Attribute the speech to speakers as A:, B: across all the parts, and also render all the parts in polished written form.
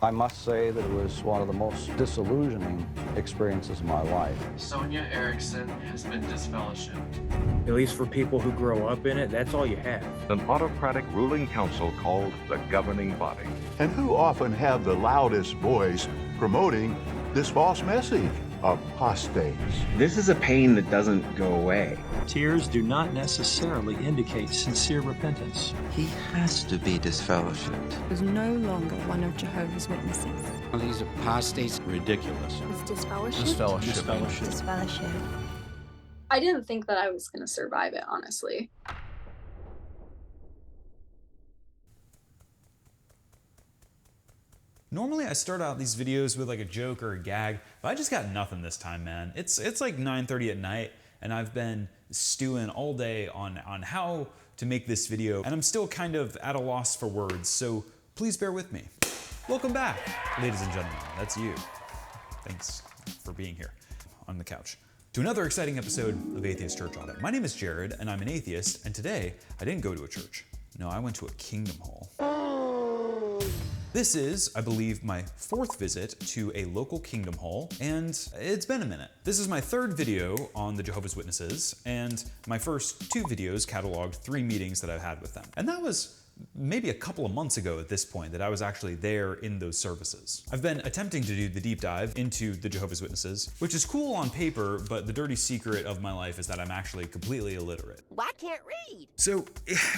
A: I must say that it was one of the most disillusioning experiences of my life.
B: Sonia Erickson has been disfellowshipped.
C: At least for people who grow up in it, that's all you have.
D: An autocratic ruling council called the governing body.
E: And who often have the loudest voice promoting this false message? Apostates.
F: This is a pain that doesn't go away.
G: Tears do not necessarily indicate sincere repentance.
H: He has to be disfellowshipped.
I: Is no longer one of Jehovah's Witnesses.
H: Well, these apostates,
J: ridiculous.
I: Is disfellowshipped?
J: Disfellowshipped.
K: I didn't think that I was going to survive it, honestly.
L: Normally I start out these videos with like a joke or a gag, but I just got nothing this time, man. It's like 9:30 at night and I've been stewing all day on how to make this video and I'm still kind of at a loss for words, so please bear with me. Welcome back, ladies and gentlemen, that's you. Thanks for being here on the couch. To another exciting episode of Atheist Church Audit. My name is Jared and I'm an atheist, and today I didn't go to a church. No, I went to a kingdom hall. This is, I believe, my fourth visit to a local kingdom hall, and it's been a minute. This is my third video on the Jehovah's Witnesses, and my first two videos cataloged 3 meetings that I've had with them. And that was maybe a couple of months ago at this point that I was actually there in those services. I've been attempting to do the deep dive into the Jehovah's Witnesses, which is cool on paper, but the dirty secret of my life is that I'm actually completely illiterate.
M: Well, I can't read.
L: So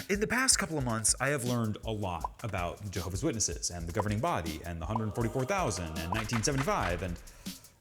L: in the past couple of months, I have learned a lot about the Jehovah's Witnesses and the governing body and the 144,000 and 1975, and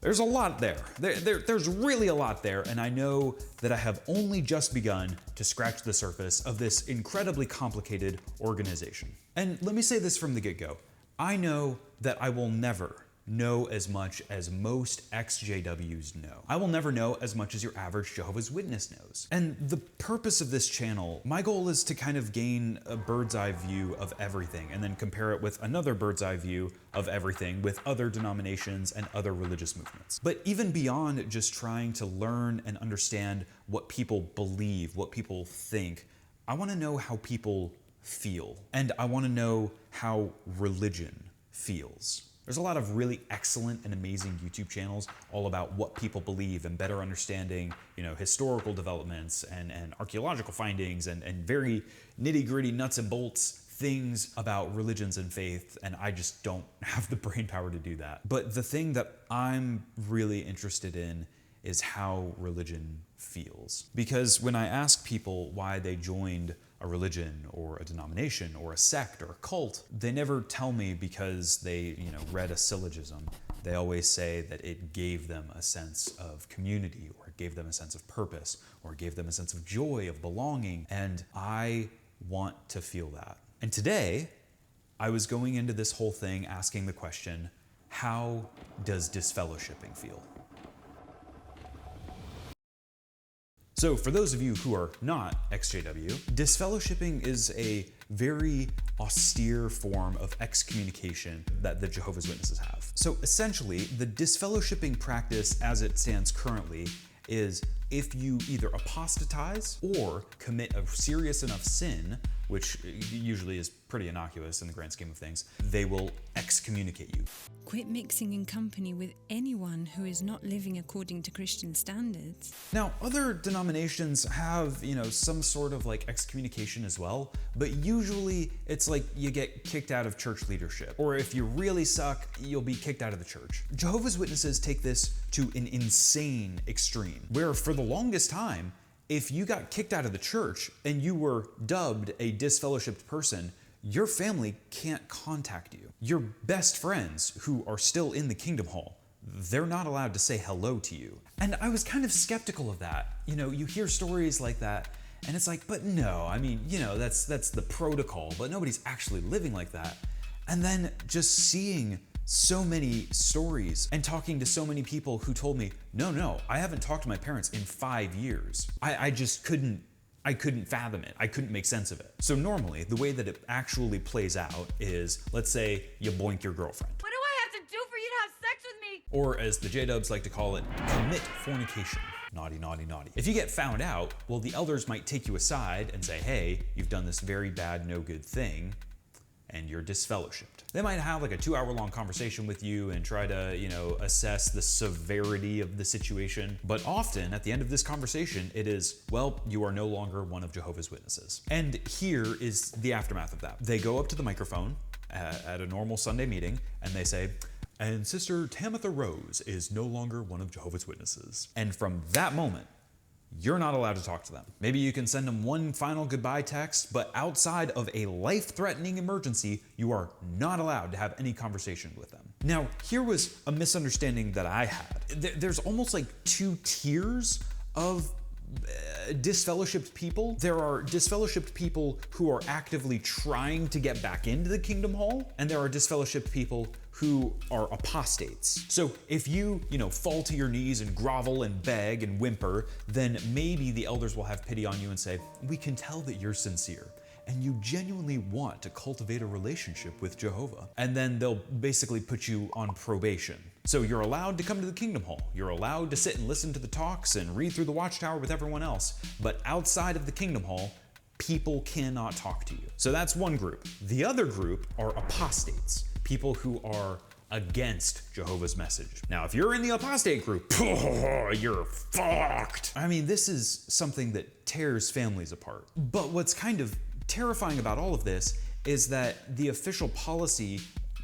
L: there's a lot there. There's really a lot there, and I know that I have only just begun to scratch the surface of this incredibly complicated organization. And let me say this from the get-go. I know that I will never know as much as most ex-JWs know. I will never know as much as your average Jehovah's Witness knows. And the purpose of this channel, my goal is to kind of gain a bird's eye view of everything and then compare it with another bird's eye view of everything with other denominations and other religious movements. But even beyond just trying to learn and understand what people believe, what people think, I want to know how people feel. And I want to know how religion feels. There's a lot of really excellent and amazing YouTube channels all about what people believe and better understanding, historical developments and archaeological findings and very nitty-gritty nuts and bolts things about religions and faith, and I just don't have the brain power to do that. But the thing that I'm really interested in is how religion feels. Because when I ask people why they joined a religion or a denomination or a sect or a cult, they never tell me because they, read a syllogism. They always say that it gave them a sense of community, or it gave them a sense of purpose, or it gave them a sense of joy, of belonging, and I want to feel that. And today, I was going into this whole thing asking the question, how does disfellowshipping feel? So for those of you who are not ex-JW, disfellowshipping is a very austere form of excommunication that the Jehovah's Witnesses have. So essentially, the disfellowshipping practice as it stands currently is if you either apostatize or commit a serious enough sin, which usually is pretty innocuous in the grand scheme of things, they will excommunicate you.
I: Quit mixing in company with anyone who is not living according to Christian standards.
L: Now, other denominations have, some sort of like excommunication as well, but usually it's like you get kicked out of church leadership, or if you really suck, you'll be kicked out of the church. Jehovah's Witnesses take this to an insane extreme, where for the longest time, if you got kicked out of the church and you were dubbed a disfellowshipped person, your family can't contact you. Your best friends who are still in the kingdom hall, they're not allowed to say hello to you. And I was kind of skeptical of that. You hear stories like that and it's like, but no, that's the protocol, but nobody's actually living like that. And then just seeing so many stories and talking to so many people who told me, no, I haven't talked to my parents in 5 years. I just couldn't fathom it. I couldn't make sense of it. So normally, the way that it actually plays out is, let's say you boink your girlfriend.
M: What do I have to do for you to have sex with me?
L: Or as the J-dubs like to call it, commit fornication. Naughty, naughty, naughty. If you get found out, well, the elders might take you aside and say, hey, you've done this very bad, no good thing, and you're disfellowshipped. They might have like a 2-hour-long conversation with you and try to, assess the severity of the situation. But often at the end of this conversation, it is, well, you are no longer one of Jehovah's Witnesses. And here is the aftermath of that. They go up to the microphone at a normal Sunday meeting and they say, and Sister Tamitha Rose is no longer one of Jehovah's Witnesses. And from that moment, you're not allowed to talk to them. Maybe you can send them one final goodbye text, but outside of a life-threatening emergency, you are not allowed to have any conversation with them. Now, here was a misunderstanding that I had. There's almost like 2 tiers of disfellowshipped people. There are disfellowshipped people who are actively trying to get back into the Kingdom Hall, and there are disfellowshipped people who are apostates. So if you, fall to your knees and grovel and beg and whimper, then maybe the elders will have pity on you and say, we can tell that you're sincere and you genuinely want to cultivate a relationship with Jehovah. And then they'll basically put you on probation. So you're allowed to come to the Kingdom Hall. You're allowed to sit and listen to the talks and read through the Watchtower with everyone else. But outside of the Kingdom Hall, people cannot talk to you. So that's one group. The other group are apostates, people who are against Jehovah's message. Now, if you're in the apostate group, you're fucked. I mean, this is something that tears families apart. But what's kind of terrifying about all of this is that the official policy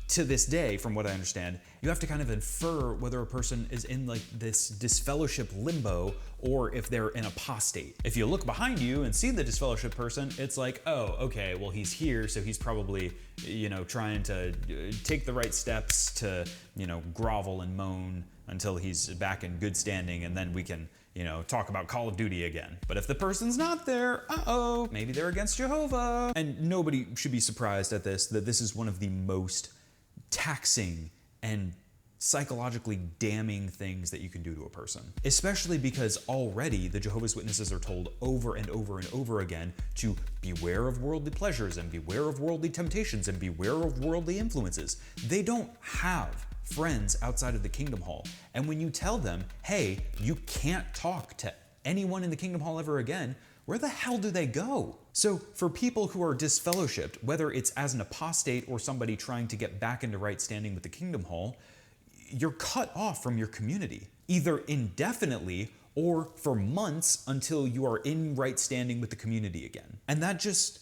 L: to this day, from what I understand, you have to kind of infer whether a person is in like this disfellowship limbo or if they're an apostate. If you look behind you and see the disfellowship person, it's like, oh, okay, well, he's here, so he's probably, trying to take the right steps to, grovel and moan until he's back in good standing, and then we can, talk about Call of Duty again. But if the person's not there, maybe they're against Jehovah. And nobody should be surprised at this, that this is one of the most taxing and psychologically damning things that you can do to a person. Especially because already the Jehovah's Witnesses are told over and over and over again to beware of worldly pleasures and beware of worldly temptations and beware of worldly influences. They don't have friends outside of the Kingdom Hall. And when you tell them, hey, you can't talk to anyone in the Kingdom Hall ever again, where the hell do they go? So for people who are disfellowshipped, whether it's as an apostate or somebody trying to get back into right standing with the Kingdom Hall, you're cut off from your community, either indefinitely or for months until you are in right standing with the community again. And that just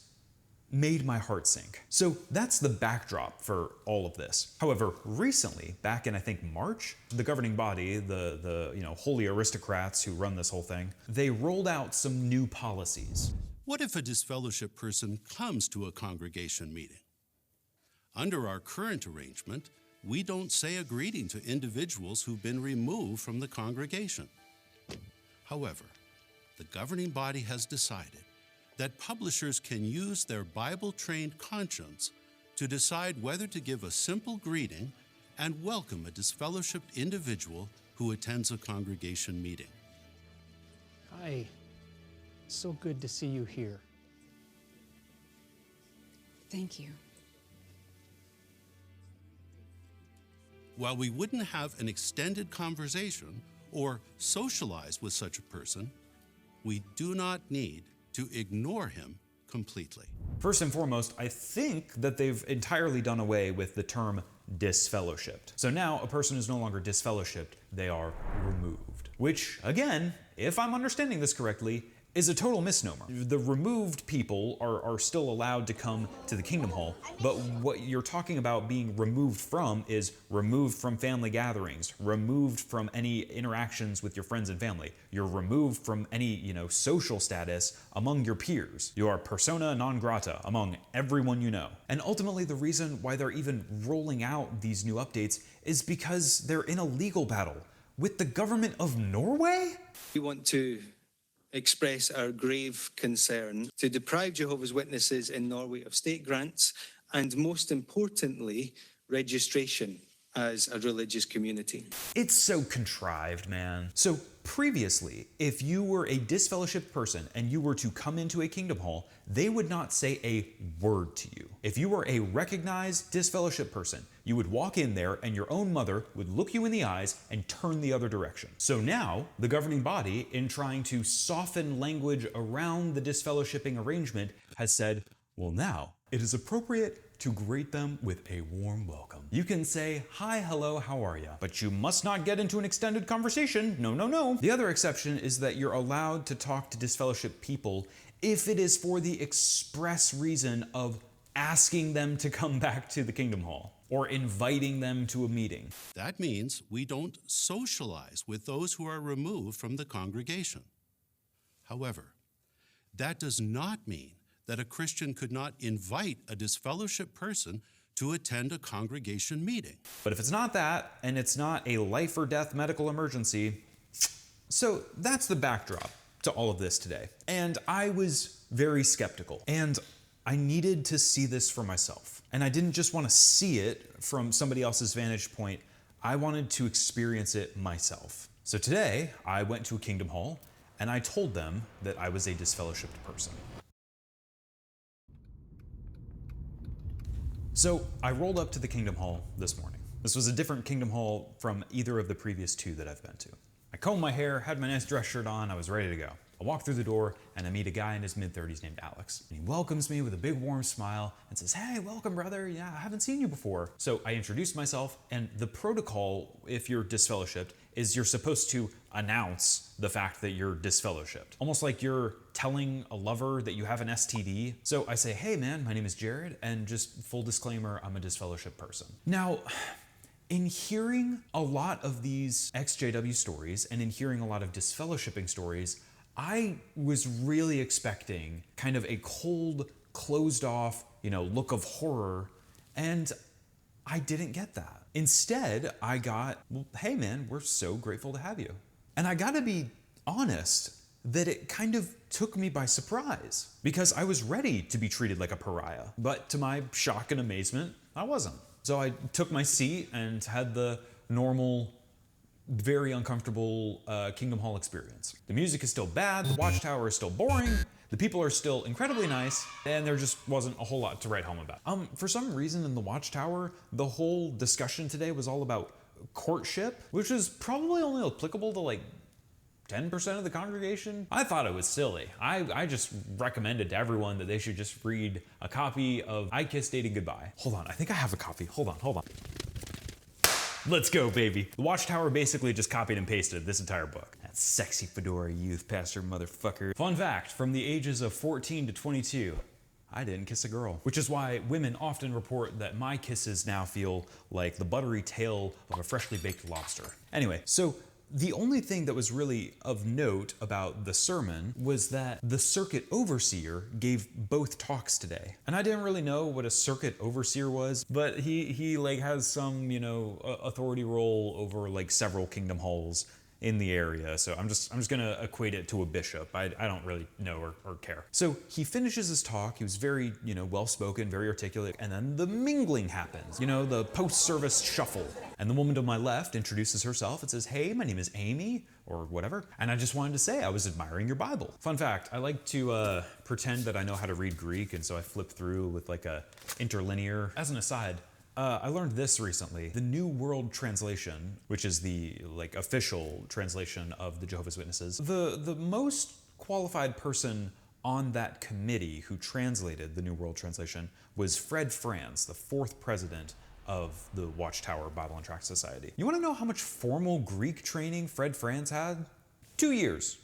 L: made my heart sink. So that's the backdrop for all of this. However, recently, back in I think March, the governing body, the holy aristocrats who run this whole thing, they rolled out some new policies.
N: What if a disfellowship person comes to a congregation meeting? Under our current arrangement, we don't say a greeting to individuals who've been removed from the congregation. However, the governing body has decided that publishers can use their Bible-trained conscience to decide whether to give a simple greeting and welcome a disfellowshipped individual who attends a congregation meeting.
O: Hi. So good to see you here.
I: Thank you.
N: While we wouldn't have an extended conversation or socialize with such a person, we do not need to ignore him completely.
L: First and foremost, I think that they've entirely done away with the term disfellowshipped. So now a person is no longer disfellowshipped, they are removed. Which, again, if I'm understanding this correctly, is a total misnomer. The removed people are still allowed to come to the Kingdom Hall, but what you're talking about being removed from is removed from family gatherings, removed from any interactions with your friends and family. You're removed from any, social status among your peers. You are persona non grata among everyone you know. And ultimately, the reason why they're even rolling out these new updates is because they're in a legal battle with the government of Norway?
P: We want to express our grave concern to deprive Jehovah's Witnesses in Norway of state grants and, most importantly, registration as a religious community.
L: It's so contrived, man. So previously, if you were a disfellowshipped person and you were to come into a Kingdom Hall, they would not say a word to you. If you were a recognized disfellowshipped person, you would walk in there and your own mother would look you in the eyes and turn the other direction. So now, the governing body, in trying to soften language around the disfellowshipping arrangement, has said, well now, it is appropriate to greet them with a warm welcome. You can say, hi, hello, how are ya? But you must not get into an extended conversation. No, no, no. The other exception is that you're allowed to talk to disfellowshipped people if it is for the express reason of asking them to come back to the Kingdom Hall or inviting them to a meeting.
N: That means we don't socialize with those who are removed from the congregation. However, that does not mean that a Christian could not invite a disfellowshipped person to attend a congregation meeting.
L: But if it's not that, and it's not a life or death medical emergency, so that's the backdrop to all of this today. And I was very skeptical, and I needed to see this for myself. And I didn't just want to see it from somebody else's vantage point. I wanted to experience it myself. So today, I went to a Kingdom Hall, and I told them that I was a disfellowshipped person. So I rolled up to the Kingdom Hall this morning. This was a different Kingdom Hall from either of the previous two that I've been to. I combed my hair, had my nice dress shirt on, I was ready to go. I walk through the door and I meet a guy in his mid-30s named Alex. And he welcomes me with a big warm smile and says, hey, welcome brother, yeah, I haven't seen you before. So I introduced myself, and the protocol, if you're disfellowshipped, is you're supposed to announce the fact that you're disfellowshipped. Almost like you're telling a lover that you have an STD. So I say, hey man, my name is Jared, and just full disclaimer, I'm a disfellowshipped person. Now, in hearing a lot of these ex-JW stories and in hearing a lot of disfellowshipping stories, I was really expecting kind of a cold, closed off, look of horror, and I didn't get that. Instead, I got, well, hey man, we're so grateful to have you. And I gotta be honest that it kind of took me by surprise because I was ready to be treated like a pariah. But to my shock and amazement, I wasn't. So I took my seat and had the normal, very uncomfortable Kingdom Hall experience. The music is still bad, the watchtower is still boring, the people are still incredibly nice, and there just wasn't a whole lot to write home about. For some reason in the watchtower, the whole discussion today was all about courtship, which is probably only applicable to like 10% of the congregation. I thought it was silly. I just recommended to everyone that they should just read a copy of I Kiss Dating Goodbye. Hold on, I think I have a copy. Hold on. Let's go, baby. The Watchtower basically just copied and pasted this entire book. That sexy fedora youth pastor motherfucker. Fun fact, from the ages of 14 to 22, I didn't kiss a girl. Which is why women often report that my kisses now feel like the buttery tail of a freshly baked lobster. Anyway, so the only thing that was really of note about the sermon was that the circuit overseer gave both talks today. And I didn't really know what a circuit overseer was, but he like has some, authority role over like several Kingdom Halls in the area. So I'm just gonna equate it to a bishop. I don't really know or care. So he finishes his talk. He was very, well-spoken, very articulate. And then the mingling happens, the post-service shuffle. And the woman to my left introduces herself and says, hey, my name is Amy, or whatever. And I just wanted to say I was admiring your Bible. Fun fact, I like to pretend that I know how to read Greek, and so I flip through with like a interlinear. As an aside, I learned this recently. The New World Translation, which is the official translation of the Jehovah's Witnesses, the most qualified person on that committee who translated the New World Translation was Fred Franz, the 4th president of the Watchtower Bible and Tract Society. You want to know how much formal Greek training Fred Franz had? 2 years.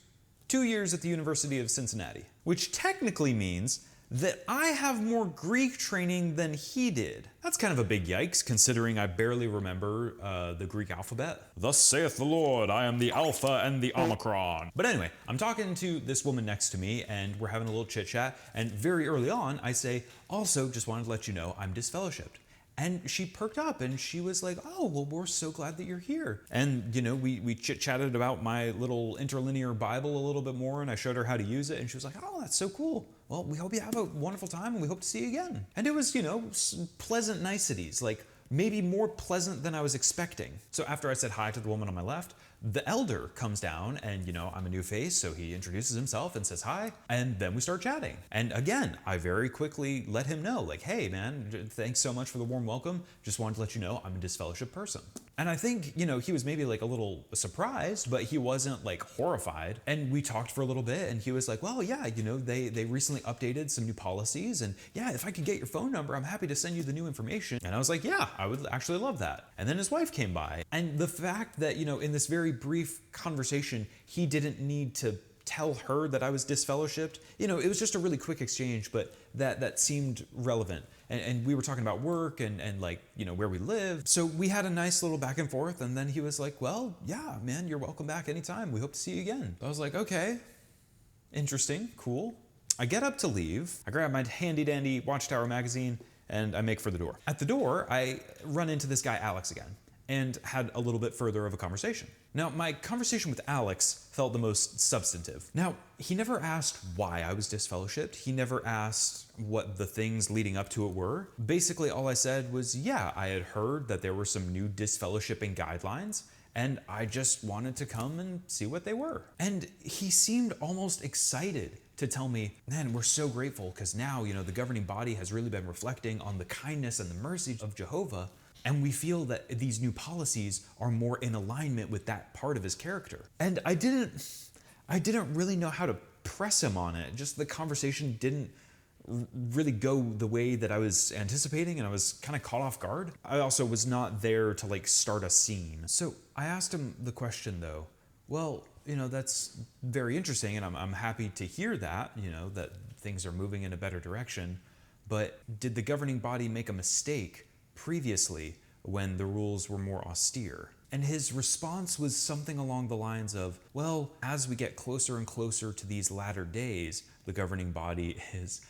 L: 2 years at the University of Cincinnati, which technically means that I have more Greek training than he did. That's kind of a big yikes, considering I barely remember the Greek alphabet. Thus saith the Lord, I am the Alpha and the Omicron. But anyway, I'm talking to this woman next to me, and we're having a little chit chat, and very early on, I say, also, just wanted to let you know I'm disfellowshipped. And she perked up and she was like, oh, well, we're so glad that you're here. And, we chit-chatted about my little interlinear Bible a little bit more, and I showed her how to use it, and she was like, oh, that's so cool. Well, we hope you have a wonderful time, and we hope to see you again. And it was, pleasant niceties, like maybe more pleasant than I was expecting. So after I said hi to the woman on my left, the elder comes down and, I'm a new face, so he introduces himself and says hi, and then we start chatting. And again, I very quickly let him know, like, hey man, thanks so much for the warm welcome. Just wanted to let you know I'm a disfellowshipped person. And I think, you know, he was maybe like a little surprised, but he wasn't like horrified. And we talked for a little bit and he was like, well, yeah, you know, they recently updated some new policies, and yeah, if I could get your phone number, I'm happy to send you the new information. And I was like, yeah, I would actually love that. And then his wife came by, and the fact that, you know, in this very brief conversation, he didn't need to tell her that I was disfellowshipped. You know, it was just a really quick exchange, but that seemed relevant. And we were talking about work and like, you know, where we live. So we had a nice little back and forth, and then he was like, well, yeah, man, you're welcome back anytime. We hope to see you again. I was like, okay, interesting, cool. I get up to leave. I grab my handy dandy Watchtower magazine and I make for the door. At the door, I run into this guy, Alex, again, and had a little bit further of a conversation. Now, my conversation with Alex felt the most substantive. Now, he never asked why I was disfellowshipped. He never asked what the things leading up to it were. Basically, all I said was, yeah, I had heard that there were some new disfellowshipping guidelines, and I just wanted to come and see what they were. And he seemed almost excited to tell me, man, we're so grateful because now, you know, the governing body has really been reflecting on the kindness and the mercy of Jehovah. And we feel that these new policies are more in alignment with that part of his character. And I didn't really know how to press him on it. Just the conversation didn't really go the way that I was anticipating, and I was kind of caught off guard. I also was not there to like start a scene. So I asked him the question though, well, you know, that's very interesting, and I'm happy to hear that, you know, that things are moving in a better direction. But did the governing body make a mistake previously when the rules were more austere? And his response was something along the lines of, well, as we get closer and closer to these latter days, the governing body is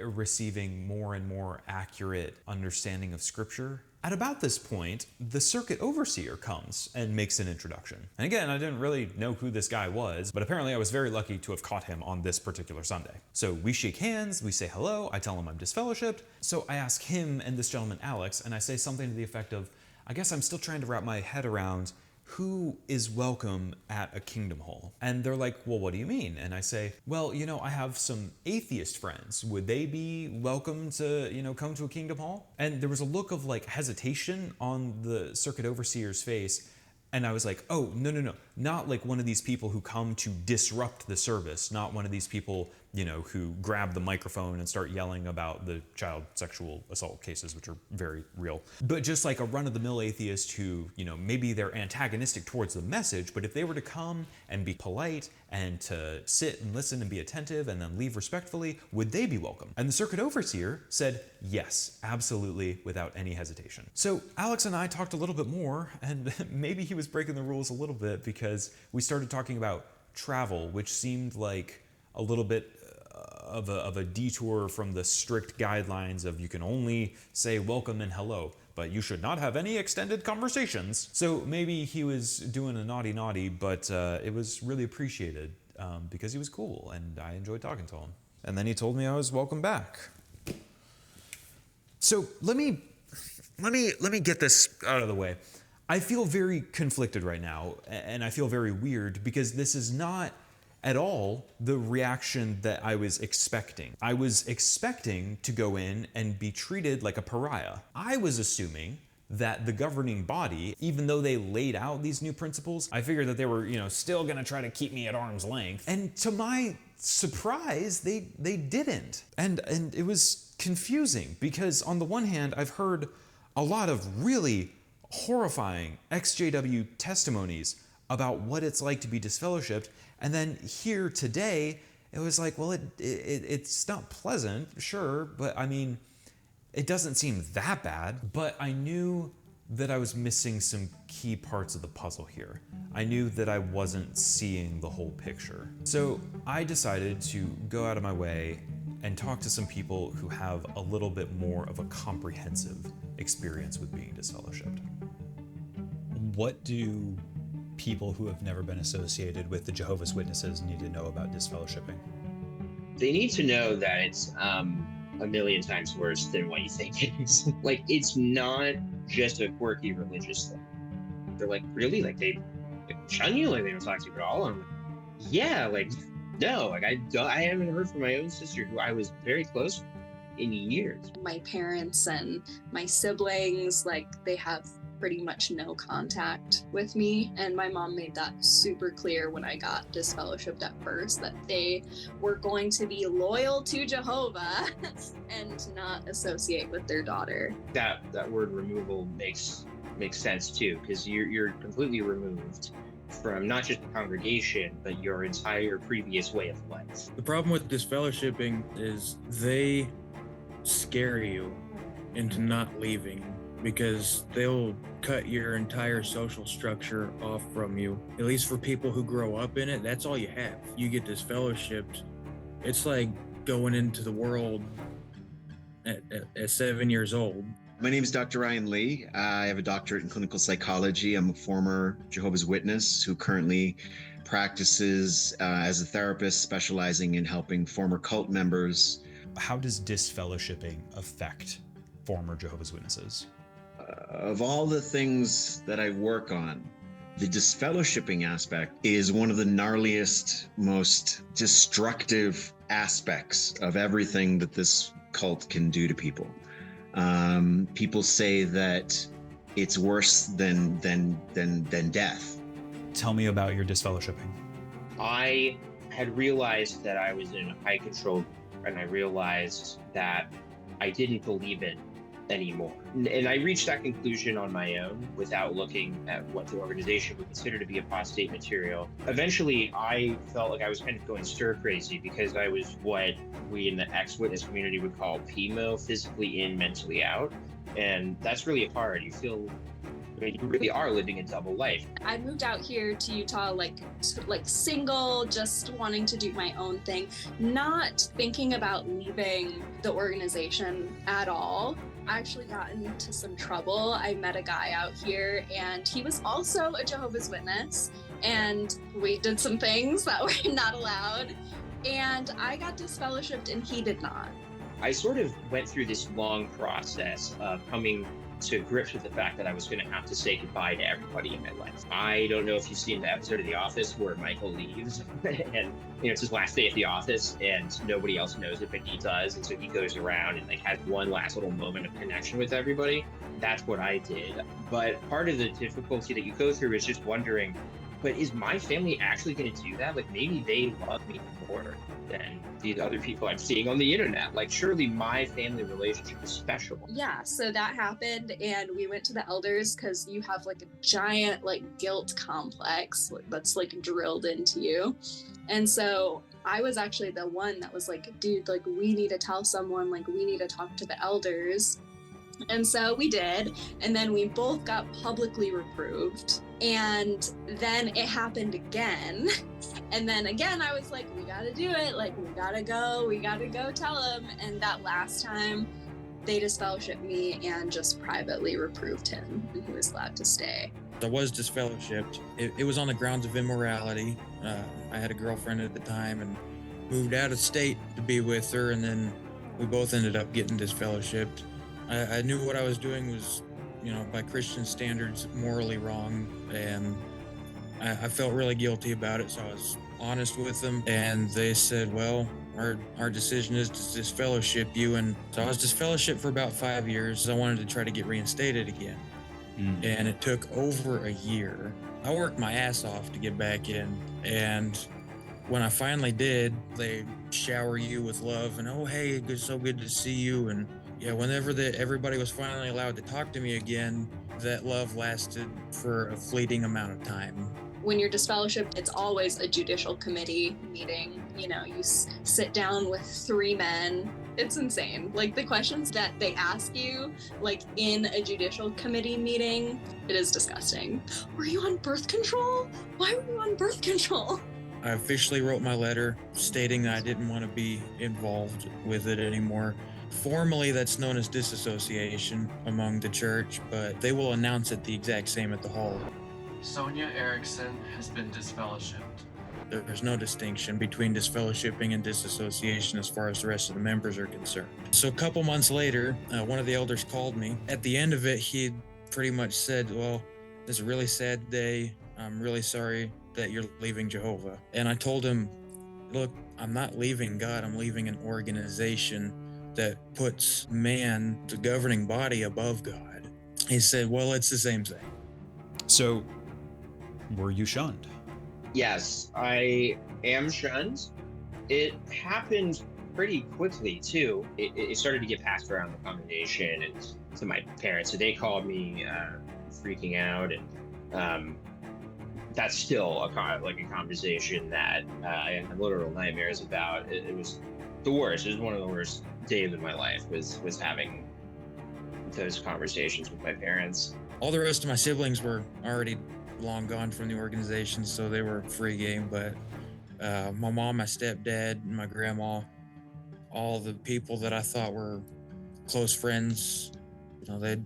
L: receiving more and more accurate understanding of scripture. At about this point, the circuit overseer comes and makes an introduction. And again, I didn't really know who this guy was, but apparently I was very lucky to have caught him on this particular Sunday. So we shake hands, we say hello, I tell him I'm disfellowshipped. So I ask him and this gentleman, Alex, and I say something to the effect of, I guess I'm still trying to wrap my head around who is welcome at a Kingdom Hall. And they're like, well, what do you mean? And I say, well, you know, I have some atheist friends. Would they be welcome to, you know, come to a Kingdom Hall? And there was a look of like hesitation on the circuit overseer's face. And I was like, oh, no, not like one of these people who come to disrupt the service, not one of these people, you know, who grab the microphone and start yelling about the child sexual assault cases, which are very real, but just like a run-of-the-mill atheist who, you know, maybe they're antagonistic towards the message, but if they were to come and be polite and to sit and listen and be attentive and then leave respectfully, would they be welcome? And the circuit overseer said, yes, absolutely, without any hesitation. So Alex and I talked a little bit more, and maybe he was breaking the rules a little bit because we started talking about travel, which seemed like a little bit of a detour from the strict guidelines of you can only say welcome and hello, but you should not have any extended conversations. So maybe he was doing a naughty, but it was really appreciated because he was cool and I enjoyed talking to him. And then he told me I was welcome back. So let me get this out of the way. I feel very conflicted right now, and I feel very weird because this is not at all the reaction that I was expecting. I was expecting to go in and be treated like a pariah. I was assuming that the governing body, even though they laid out these new principles, I figured that they were, you know, still gonna try to keep me at arm's length. And to my surprise, they didn't. And it was confusing because on the one hand, I've heard a lot of really horrifying Ex-JW testimonies about what it's like to be disfellowshipped. And then here today, it was like, well, it's not pleasant, sure, but I mean, it doesn't seem that bad. But I knew that I was missing some key parts of the puzzle here. I knew that I wasn't seeing the whole picture. So I decided to go out of my way and talk to some people who have a little bit more of a comprehensive experience with being disfellowshipped.
Q: What do people who have never been associated with the Jehovah's Witnesses need to know about disfellowshipping?
R: They need to know that it's a million times worse than what you think it is. Like, it's not just a quirky religious thing. They're like, really? Like, they shun you? Like, they don't talk to you at all? I'm like, yeah, like, no. Like, I haven't heard from my own sister, who I was very close with, in years.
K: My parents and my siblings, like, they have pretty much no contact with me. And my mom made that super clear when I got disfellowshipped at first, that they were going to be loyal to Jehovah and not associate with their daughter.
R: That word removal makes sense too, because you're completely removed from not just the congregation, but your entire previous way of life.
C: The problem with disfellowshipping is they scare you into not leaving, because they'll cut your entire social structure off from you. At least for people who grow up in it, that's all you have. You get disfellowshipped, it's like going into the world at 7 years old.
F: My name is Dr. Ryan Lee. I have a doctorate in clinical psychology. I'm a former Jehovah's Witness who currently practices as a therapist specializing in helping former cult members.
Q: How does disfellowshipping affect former Jehovah's Witnesses?
F: Of all the things that I work on, the disfellowshipping aspect is one of the gnarliest, most destructive aspects of everything that this cult can do to people. People say that it's worse than death.
Q: Tell me about your disfellowshipping.
R: I had realized that I was in a high control, and I realized that I didn't believe it anymore. And I reached that conclusion on my own without looking at what the organization would consider to be apostate material. Eventually, I felt like I was kind of going stir crazy, because I was what we in the ex-witness community would call PMO, physically in, mentally out. And that's really hard. You feel, I mean, you really are living a double life.
K: I moved out here to Utah like single, just wanting to do my own thing, not thinking about leaving the organization at all. I actually got into some trouble. I met a guy out here, and he was also a Jehovah's Witness, and we did some things that were not allowed, and I got disfellowshipped and he did not.
R: I sort of went through this long process of coming to grips with the fact that I was going to have to say goodbye to everybody in my life. I don't know if you've seen the episode of The Office where Michael leaves and it's his last day at the office and nobody else knows it, but he does. And so he goes around and has one last little moment of connection with everybody. That's what I did. But part of the difficulty that you go through is just wondering, but is my family actually going to do that? Like, maybe they love me more than these other people I'm seeing on the internet. Like, surely my family relationship is special.
K: Yeah, so that happened, and we went to the elders because you have like a giant guilt complex that's drilled into you. And so I was actually the one that was like, dude, we need to tell someone, we need to talk to the elders. And so we did, and then we both got publicly reproved. And then it happened again. And then again, I was like, we gotta do it. We gotta go tell him. And that last time, they disfellowshipped me and just privately reproved him, and he was allowed to stay.
C: I was disfellowshipped. It was on the grounds of immorality. I had a girlfriend at the time and moved out of state to be with her, and then we both ended up getting disfellowshipped. I knew what I was doing was, by Christian standards, morally wrong, and I felt really guilty about it, so I was honest with them, and they said, well, our decision is to disfellowship you. And so I was disfellowshipped for about 5 years. I wanted to try to get reinstated again, and it took over a year. I worked my ass off to get back in, and when I finally did, they shower you with love, and, oh, hey, it's so good to see you, and yeah, whenever everybody was finally allowed to talk to me again, that love lasted for a fleeting amount of time.
K: When you're disfellowshipped, it's always a judicial committee meeting. You sit down with 3 men. It's insane. The questions that they ask you, in a judicial committee meeting, it is disgusting. Were you on birth control? Why were you on birth control?
C: I officially wrote my letter stating that I didn't want to be involved with it anymore. Formally, that's known as disassociation among the church, but they will announce it the exact same at the hall.
B: Sonia Erickson has been disfellowshipped.
C: There's no distinction between disfellowshipping and disassociation as far as the rest of the members are concerned. So a couple months later, one of the elders called me. At the end of it, he pretty much said, well, this is a really sad day. I'm really sorry that you're leaving Jehovah. And I told him, look, I'm not leaving God. I'm leaving an organization that puts man, the governing body, above God. He said, well, it's the same thing.
Q: So, were you shunned?
R: Yes, I am shunned. It happened pretty quickly, too. It started to get passed around the congregation and to my parents. So they called me freaking out. And that's still a conversation that I have literal nightmares about. It was the worst. It was one of the worst days of my life was having those conversations with my parents.
C: All the rest of my siblings were already long gone from the organization, so they were free game. But my mom, my stepdad, and my grandma, all the people that I thought were close friends, they'd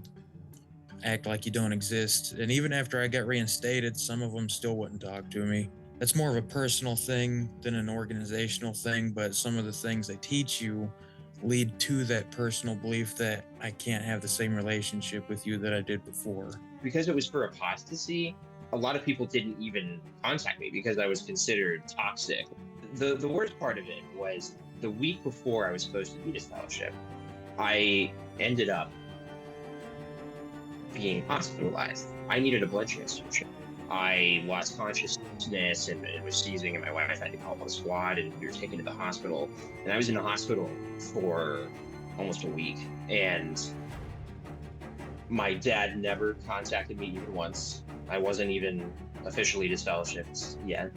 C: act like you don't exist. And even after I got reinstated, some of them still wouldn't talk to me. That's more of a personal thing than an organizational thing, but some of the things they teach you lead to that personal belief that I can't have the same relationship with you that I did before.
R: Because it was for apostasy, a lot of people didn't even contact me because I was considered toxic. The worst part of it was the week before I was supposed to be disfellowshipped, I ended up being hospitalized. I needed a blood transfusion. I lost consciousness and was seizing, and my wife had to call the squad, and we were taken to the hospital. And I was in the hospital for almost a week, and my dad never contacted me even once. I wasn't even officially disfellowshipped yet.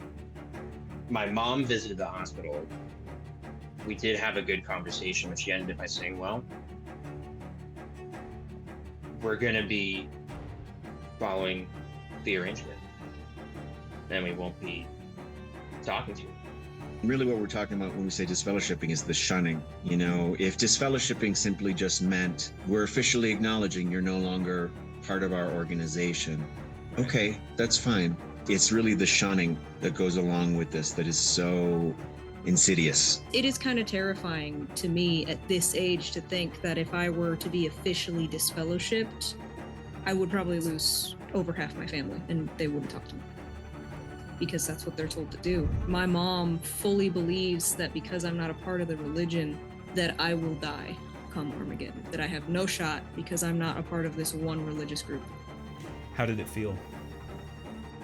R: My mom visited the hospital. We did have a good conversation, but she ended it by saying, well, we're going to be following the arrangement, and we won't be talking to you.
F: Really what we're talking about when we say disfellowshipping is the shunning. If disfellowshipping simply just meant we're officially acknowledging you're no longer part of our organization, okay, that's fine. It's really the shunning that goes along with this that is so insidious.
S: It is kind of terrifying to me at this age to think that if I were to be officially disfellowshipped, I would probably lose over half my family and they wouldn't talk to me because that's what they're told to do. My mom fully believes that because I'm not a part of the religion that I will die come Armageddon, that I have no shot because I'm not a part of this one religious group.
Q: How did it feel?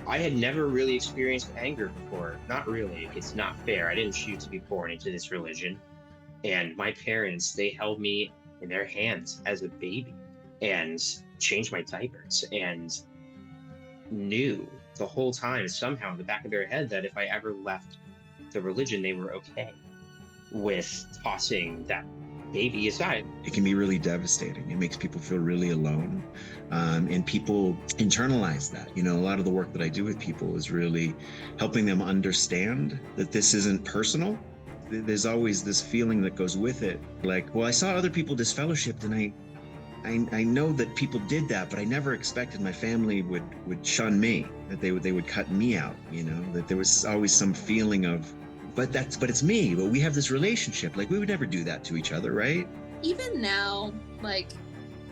R: I had never really experienced anger before. Not really. It's not fair. I didn't choose to be born into this religion. And my parents, they held me in their hands as a baby and changed my diapers and knew the whole time somehow in the back of their head that if I ever left the religion, they were okay with tossing that baby aside.
F: It can be really devastating. It makes people feel really alone. And people internalize that. A lot of the work that I do with people is really helping them understand that this isn't personal. There's always this feeling that goes with it. Like, well, I saw other people disfellowshipped and I know that people did that, but I never expected my family would shun me, that they would cut me out, that there was always some feeling of, but it's me, but we have this relationship. Like, we would never do that to each other, right?
K: Even now,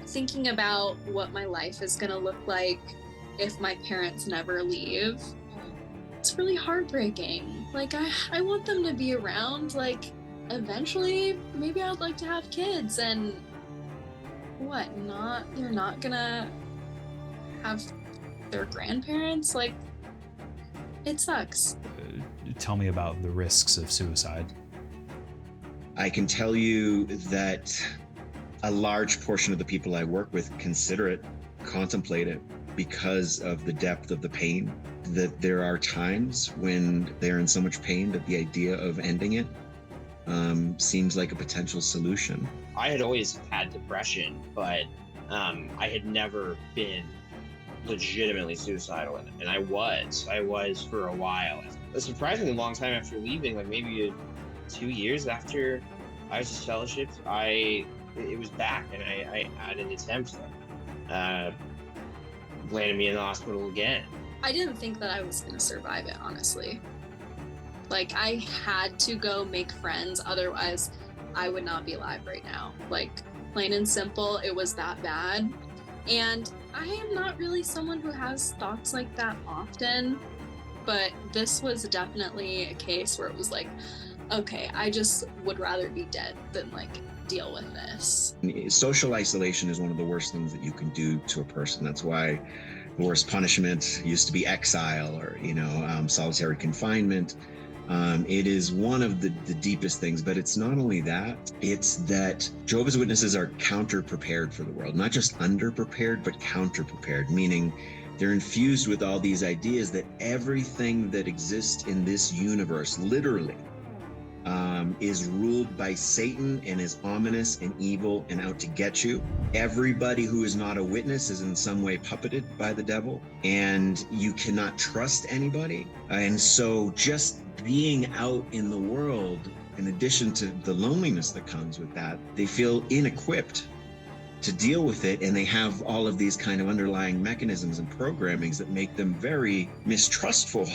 K: thinking about what my life is gonna look like if my parents never leave, it's really heartbreaking. I want them to be around. Eventually, maybe I'd like to have kids, and you're not gonna have their grandparents? It sucks.
Q: Tell me about the risks of suicide.
F: I can tell you that a large portion of the people I work with consider it, contemplate it, because of the depth of the pain. That there are times when they're in so much pain that the idea of ending it seems like a potential solution.
R: I had always had depression, but I had never been legitimately suicidal, and I was for a while. A surprisingly long time after leaving, maybe 2 years after I was disfellowshipped, it was back, and I had an attempt that landed me in the hospital again.
K: I didn't think that I was gonna survive it, honestly. I had to go make friends, otherwise I would not be alive right now. Plain and simple, it was that bad. And I am not really someone who has thoughts like that often, but this was definitely a case where it was okay, I just would rather be dead than deal with this.
F: Social isolation is one of the worst things that you can do to a person. That's why the worst punishment used to be exile or, solitary confinement. It is one of the deepest things, but it's not only that, it's that Jehovah's Witnesses are counter-prepared for the world, not just under-prepared, but counter-prepared, meaning they're infused with all these ideas that everything that exists in this universe, literally, is ruled by Satan and is ominous and evil and out to get you. Everybody who is not a witness is in some way puppeted by the devil, and you cannot trust anybody. And so just being out in the world, in addition to the loneliness that comes with that, they feel inequipped to deal with it, and they have all of these kind of underlying mechanisms and programmings that make them very mistrustful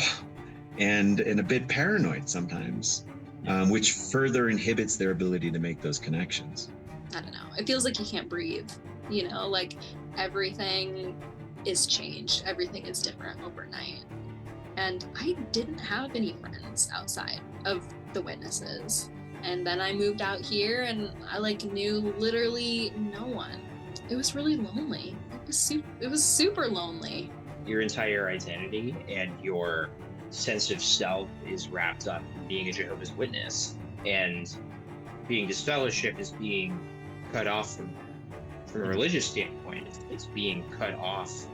F: and a bit paranoid sometimes, which further inhibits their ability to make those connections.
K: I don't know. It feels like you can't breathe, like everything is changed. Everything is different overnight. And I didn't have any friends outside of the witnesses. And then I moved out here and I knew literally no one. It was really lonely. It was super lonely.
R: Your entire identity and your sense of self is wrapped up in being a Jehovah's Witness, and being disfellowshipped is being cut off from a religious standpoint. It's being cut off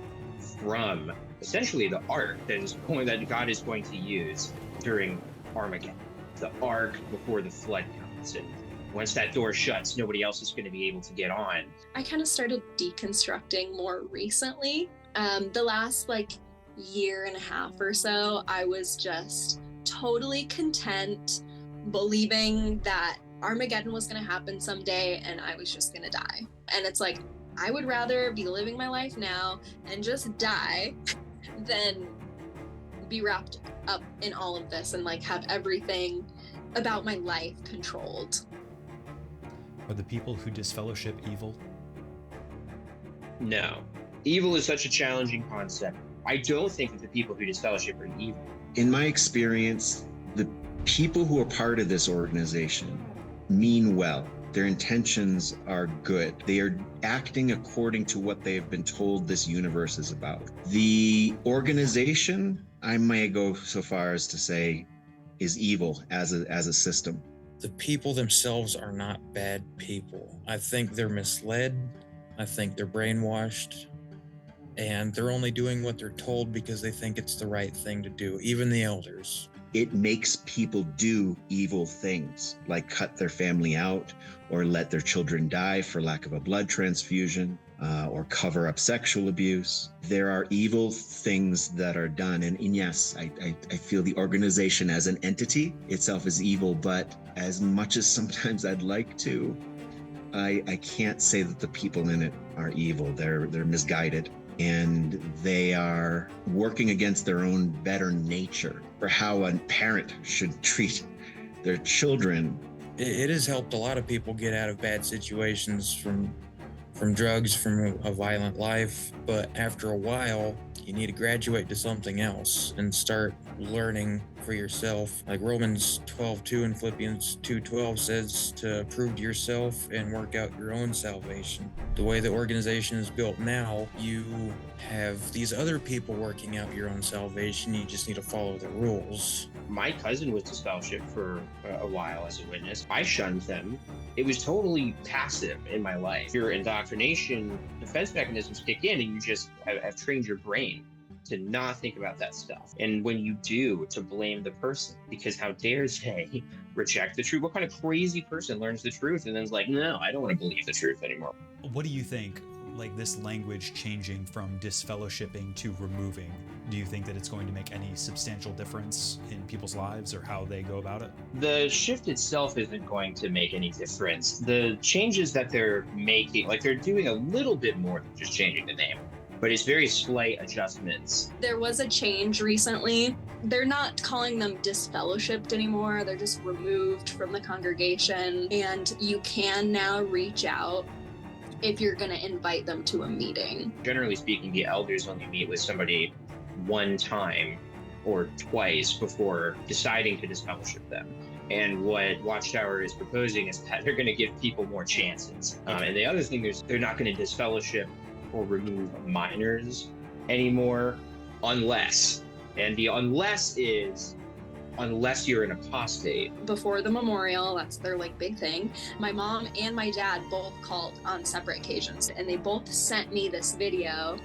R: from essentially the ark that God is going to use during Armageddon. The ark before the flood comes, and once that door shuts, nobody else is going to be able to get on.
K: I kind of started deconstructing more recently. The last year and a half or so, I was just totally content believing that Armageddon was going to happen someday and I was just going to die. And it's I would rather be living my life now and just die than be wrapped up in all of this and have everything about my life controlled.
Q: Are the people who disfellowship evil?
R: No. Evil is such a challenging concept. I don't think that the people who disfellowship are evil.
F: In my experience, the people who are part of this organization mean well. Their intentions are good. They are acting according to what they have been told this universe is about. The organization, I may go so far as to say, is evil as a system.
C: The people themselves are not bad people. I think they're misled. I think they're brainwashed. And they're only doing what they're told because they think it's the right thing to do, even the elders.
F: It makes people do evil things, like cut their family out or let their children die for lack of a blood transfusion, or cover up sexual abuse. There are evil things that are done. And yes, I feel the organization as an entity itself is evil, but as much as sometimes I'd like to, I can't say that the people in it are evil. They're misguided. And they are working against their own better nature for how a parent should treat their children.
C: It has helped a lot of people get out of bad situations from drugs, from a violent life. But after a while, you need to graduate to something else and start learning for yourself. Like Romans 12:2 and Philippians 2:12 says to prove to yourself and work out your own salvation. The way the organization is built now, you have these other people working out your own salvation. You just need to follow the rules.
R: My cousin was disfellowshipped for a while as a witness. I shunned them. It was totally passive in my life. Your indoctrination defense mechanisms kick in, and you just have trained your brain to not think about that stuff. And when you do, to blame the person, because how dare they reject the truth? What kind of crazy person learns the truth and then's no, I don't want to believe the truth anymore?
Q: What do you think, this language changing from disfellowshipping to removing, do you think that it's going to make any substantial difference in people's lives or how they go about it?
R: The shift itself isn't going to make any difference. The changes that they're making, they're doing a little bit more than just changing the name, but it's very slight adjustments.
K: There was a change recently. They're not calling them disfellowshipped anymore. They're just removed from the congregation. And you can now reach out if you're going to invite them to a meeting.
R: Generally speaking, the elders only meet with somebody one time or twice before deciding to disfellowship them. And what Watchtower is proposing is that they're going to give people more chances. And the other thing is they're not going to disfellowship or remove minors anymore unless, and the unless is unless you're an apostate.
K: Before the memorial, that's their like big thing. My mom and my dad both called on separate occasions, and they both sent me this video,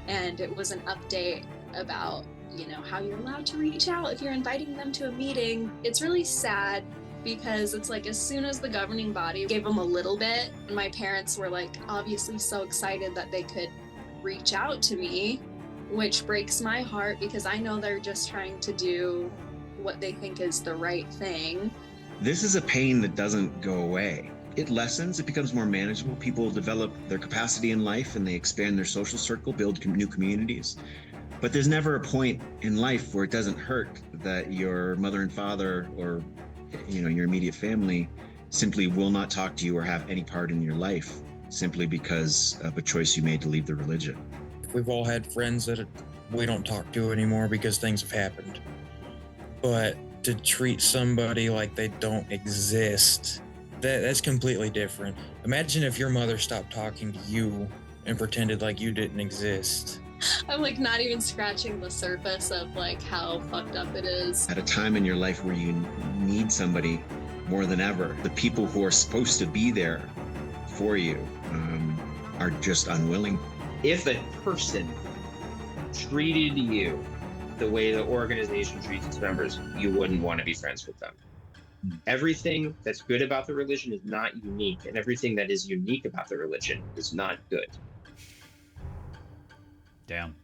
K: and it was an update about, you know, how you're allowed to reach out if you're inviting them to a meeting. It's really sad because it's like as soon as the governing body gave them a little bit, my parents were like obviously so excited that they could reach out to me, which breaks my heart because I know they're just trying to do what they think is the right thing.
F: This is a pain that doesn't go away. It lessens, it becomes more manageable. People develop their capacity in life and they expand their social circle, build new communities. But there's never a point in life where it doesn't hurt that your mother and father or, you know, your immediate family simply will not talk to you or have any part in your life simply because of a choice you made to leave the religion.
C: We've all had friends that we don't talk to anymore because things have happened. But to treat somebody like they don't exist, that's completely different. Imagine if your mother stopped talking to you and pretended like you didn't exist.
K: I'm like not even scratching the surface of like how fucked up it is.
F: At a time in your life where you need somebody more than ever, the people who are supposed to be there for you are just unwilling.
R: If a person treated you the way the organization treats its members, you wouldn't want to be friends with them. Everything that's good about the religion is not unique, and everything that is unique about the religion is not good.
L: Damn.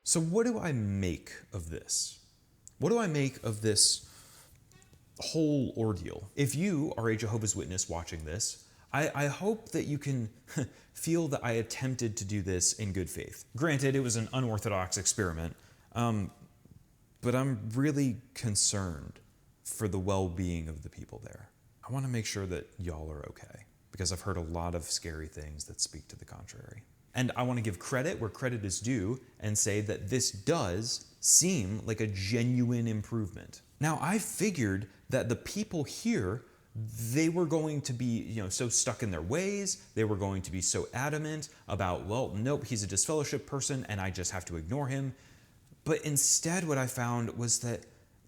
L: So what do I make of this? What do I make of this whole ordeal? If you are a Jehovah's Witness watching this, I hope that you can feel that I attempted to do this in good faith. Granted, it was an unorthodox experiment, but I'm really concerned for the well-being of the people there. I want to make sure that y'all are okay, because I've heard a lot of scary things that speak to the contrary. And I want to give credit where credit is due and say that this does seem like a genuine improvement. Now, I figured that the people here, they were going to be, so stuck in their ways. They were going to be so adamant about, well, nope, he's a disfellowship person and I just have to ignore him. But instead, what I found was that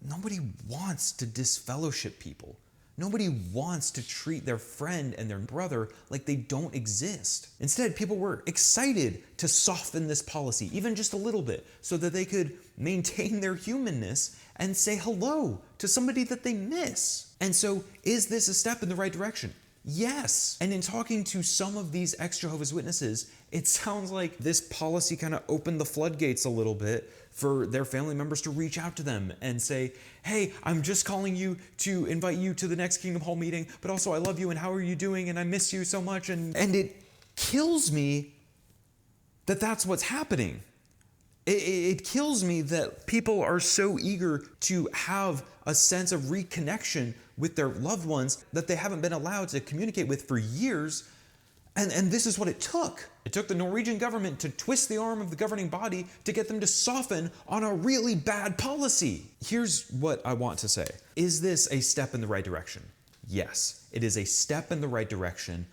L: nobody wants to disfellowship people. Nobody wants to treat their friend and their brother like they don't exist. Instead, people were excited to soften this policy, even just a little bit, so that they could maintain their humanness and say hello to somebody that they miss. And so, is this a step in the right direction? Yes. And in talking to some of these ex-Jehovah's Witnesses, it sounds like this policy kind of opened the floodgates a little bit for their family members to reach out to them and say, hey, I'm just calling you to invite you to the next Kingdom Hall meeting, but also I love you and how are you doing and I miss you so much. And it kills me that that's what's happening. It kills me that people are so eager to have a sense of reconnection with their loved ones that they haven't been allowed to communicate with for years. And this is what it took. It took the Norwegian government to twist the arm of the governing body to get them to soften on a really bad policy. Here's what I want to say. Is this a step in the right direction? Yes, it is a step in the right direction,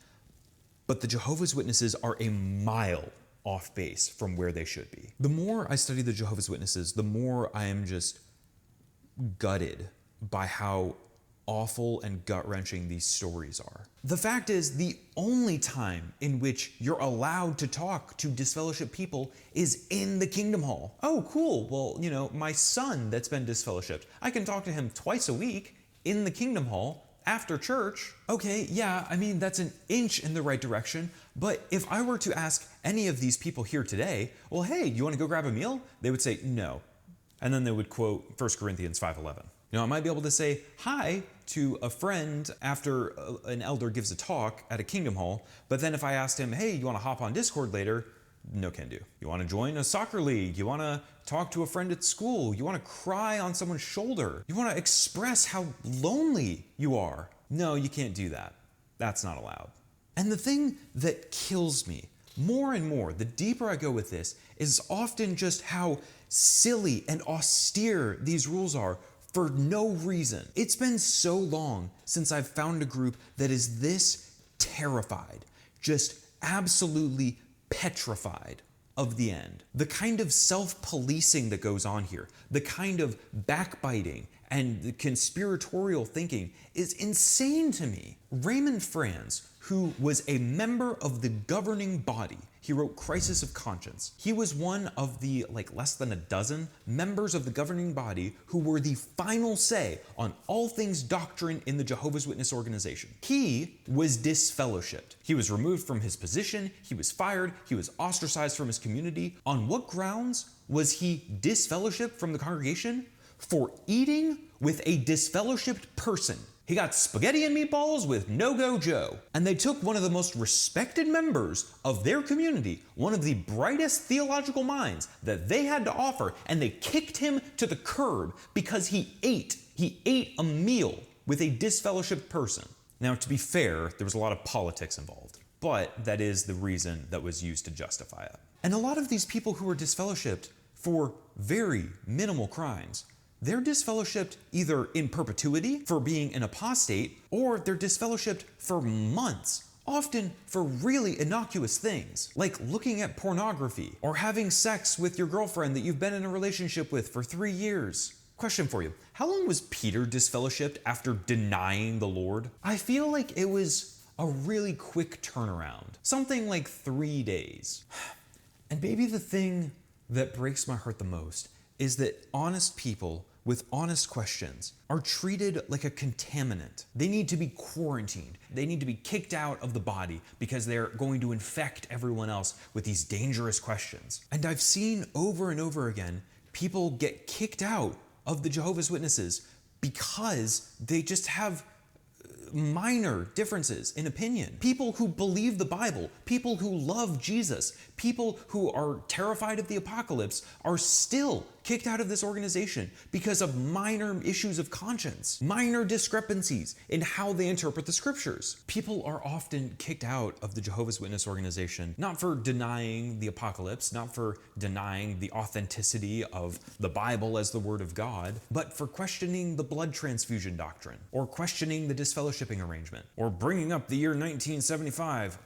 L: but the Jehovah's Witnesses are a mile off base from where they should be. The more I study the Jehovah's Witnesses, the more I am just gutted by how awful and gut-wrenching these stories are. The fact is, the only time in which you're allowed to talk to disfellowshipped people is in the Kingdom Hall. Oh, cool. Well, my son that's been disfellowshipped, I can talk to him twice a week in the Kingdom Hall after church. Okay, yeah, I mean, that's an inch in the right direction, but if I were to ask any of these people here today, well, hey, you want to go grab a meal? They would say no. And then they would quote 1 Corinthians 5:11. I might be able to say hi to a friend after an elder gives a talk at a Kingdom Hall, but then if I asked him, hey, you want to hop on Discord later? No can do. You want to join a soccer league? You want to talk to a friend at school? You want to cry on someone's shoulder? You want to express how lonely you are? No, you can't do that. That's not allowed. And the thing that kills me more and more, the deeper I go with this, is often just how silly and austere these rules are for no reason. It's been so long since I've found a group that is this terrified, just absolutely petrified of the end. The kind of self-policing that goes on here, the kind of backbiting and the conspiratorial thinking is insane to me. Raymond Franz, who was a member of the governing body, he wrote Crisis of Conscience. He was one of the less than a dozen members of the governing body who were the final say on all things doctrine in the Jehovah's Witness organization. He was disfellowshipped. He was removed from his position, he was fired, he was ostracized from his community. On what grounds was he disfellowshipped from the congregation? For eating with a disfellowshipped person. He got spaghetti and meatballs with No-Go Joe. And they took one of the most respected members of their community, one of the brightest theological minds that they had to offer, and they kicked him to the curb because he ate a meal with a disfellowshipped person. Now, to be fair, there was a lot of politics involved, but that is the reason that was used to justify it. And a lot of these people who were disfellowshipped for very minimal crimes, they're disfellowshipped either in perpetuity for being an apostate, or they're disfellowshipped for months, often for really innocuous things, like looking at pornography or having sex with your girlfriend that you've been in a relationship with for 3 years. Question for you, how long was Peter disfellowshipped after denying the Lord? I feel like it was a really quick turnaround, something like 3 days. And maybe the thing that breaks my heart the most is that honest people with honest questions are treated like a contaminant. They need to be quarantined. They need to be kicked out of the body because they're going to infect everyone else with these dangerous questions. And I've seen over and over again, people get kicked out of the Jehovah's Witnesses because they just have minor differences in opinion. People who believe the Bible, people who love Jesus, people who are terrified of the apocalypse are still kicked out of this organization because of minor issues of conscience, minor discrepancies in how they interpret the scriptures. People are often kicked out of the Jehovah's Witness organization, not for denying the apocalypse, not for denying the authenticity of the Bible as the Word of God, but for questioning the blood transfusion doctrine, or questioning the disfellowshipping arrangement, or bringing up the year 1975.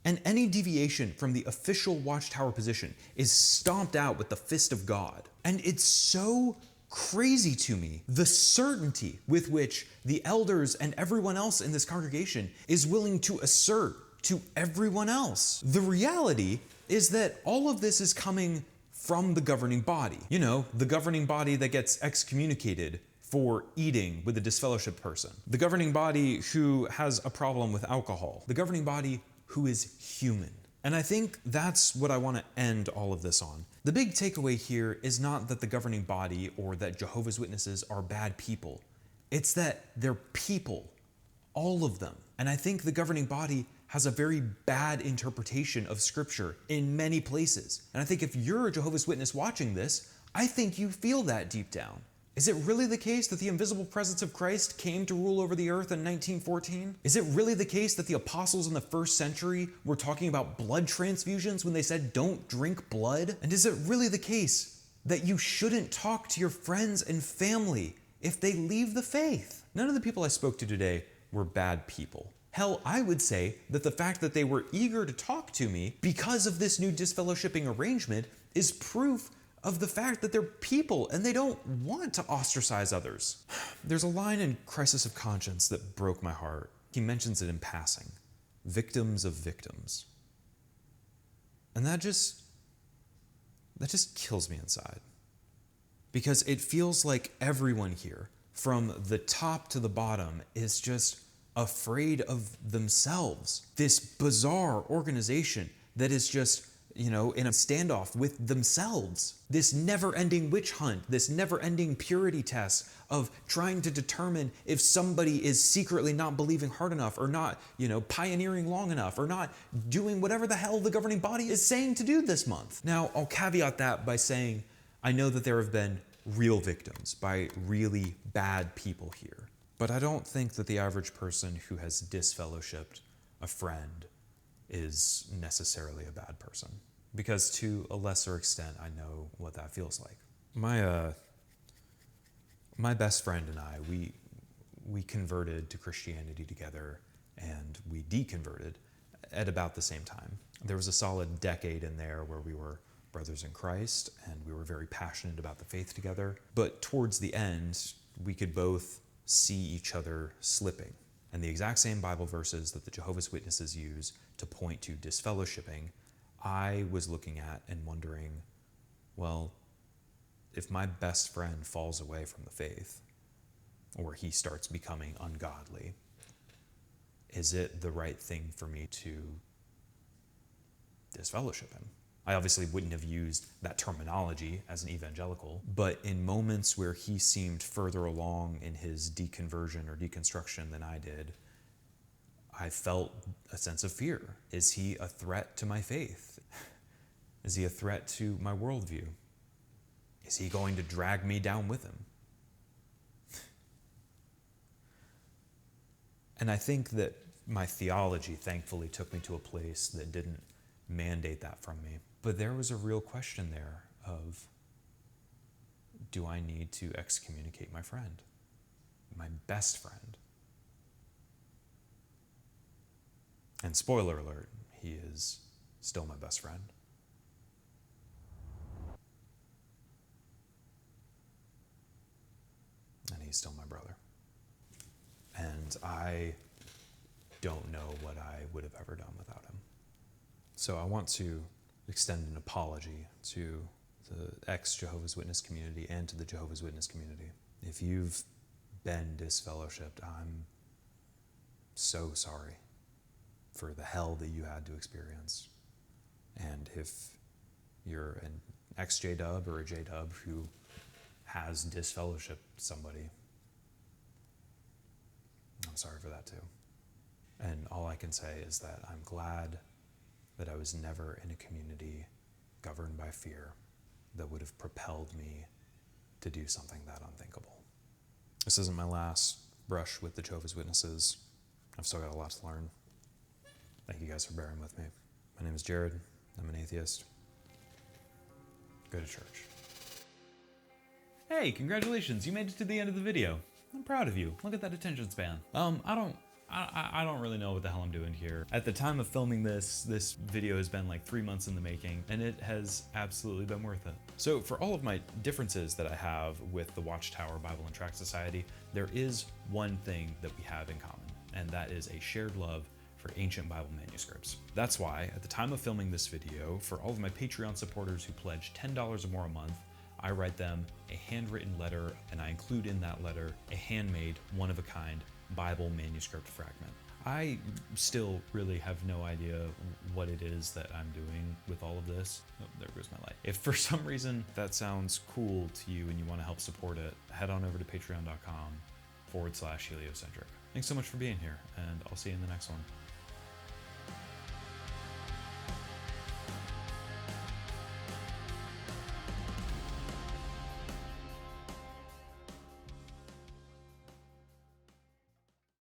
L: And any deviation from the official Watchtower position is stomped out with the fist of God. And it's so crazy to me, the certainty with which the elders and everyone else in this congregation is willing to assert to everyone else. The reality is that all of this is coming from the governing body. You know, the governing body that gets excommunicated for eating with a disfellowshipped person. The governing body who has a problem with alcohol. The governing body who is human. And I think that's what I want to end all of this on. The big takeaway here is not that the governing body or that Jehovah's Witnesses are bad people. It's that they're people, all of them. And I think the governing body has a very bad interpretation of Scripture in many places. And I think if you're a Jehovah's Witness watching this, I think you feel that deep down. Is it really the case that the invisible presence of Christ came to rule over the earth in 1914? Is it really the case that the apostles in the first century were talking about blood transfusions when they said, don't drink blood? And is it really the case that you shouldn't talk to your friends and family if they leave the faith? None of the people I spoke to today were bad people. Hell, I would say that the fact that they were eager to talk to me because of this new disfellowshipping arrangement is proof of the fact that they're people and they don't want to ostracize others. There's a line in Crisis of Conscience that broke my heart. He mentions it in passing. Victims of victims. And that just kills me inside. Because it feels like everyone here, from the top to the bottom, is just afraid of themselves. This bizarre organization that is just, in a standoff with themselves. This never-ending witch hunt, this never-ending purity test of trying to determine if somebody is secretly not believing hard enough or not, pioneering long enough or not doing whatever the hell the governing body is saying to do this month. Now, I'll caveat that by saying I know that there have been real victims by really bad people here, but I don't think that the average person who has disfellowshipped a friend is necessarily a bad person. Because to a lesser extent, I know what that feels like. My best friend and I, we converted to Christianity together, and we deconverted at about the same time. There was a solid decade in there where we were brothers in Christ, and we were very passionate about the faith together. But towards the end, we could both see each other slipping. And the exact same Bible verses that the Jehovah's Witnesses use to point to disfellowshipping, I was looking at and wondering, well, if my best friend falls away from the faith, or he starts becoming ungodly, is it the right thing for me to disfellowship him? I obviously wouldn't have used that terminology as an evangelical, but in moments where he seemed further along in his deconversion or deconstruction than I did, I felt a sense of fear. Is he a threat to my faith? Is he a threat to my worldview? Is he going to drag me down with him? And I think that my theology thankfully took me to a place that didn't mandate that from me. But there was a real question there of, do I need to excommunicate my friend, my best friend? And spoiler alert, he is still my best friend. And he's still my brother. And I don't know what I would have ever done without him. So I want to extend an apology to the ex-Jehovah's Witness community and to the Jehovah's Witness community. If you've been disfellowshipped, I'm so sorry for the hell that you had to experience. And if you're an ex-J-Dub or a J-Dub who has disfellowshipped somebody, I'm sorry for that too. And all I can say is that I'm glad that I was never in a community governed by fear that would have propelled me to do something that unthinkable. This isn't my last brush with the Jehovah's Witnesses. I've still got a lot to learn. Thank you guys for bearing with me. My name is Jared. I'm an atheist. Go to church. Hey, congratulations, you made it to the end of the video. I'm proud of you. Look at that attention span. I don't really know what the hell I'm doing here. At the time of filming this video has been like 3 months in the making, and it has absolutely been worth it. So for all of my differences that I have with the Watchtower Bible and Tract Society, there is one thing that we have in common, and that is a shared love for ancient Bible manuscripts. That's why, at the time of filming this video, for all of my Patreon supporters who pledge $10 or more a month, I write them a handwritten letter, and I include in that letter a handmade, one-of-a-kind Bible manuscript fragment. I still really have no idea what it is that I'm doing with all of this. Oh, there goes my light. If for some reason that sounds cool to you and you want to help support it, head on over to patreon.com/Heliocentric. Thanks so much for being here, and I'll see you in the next one.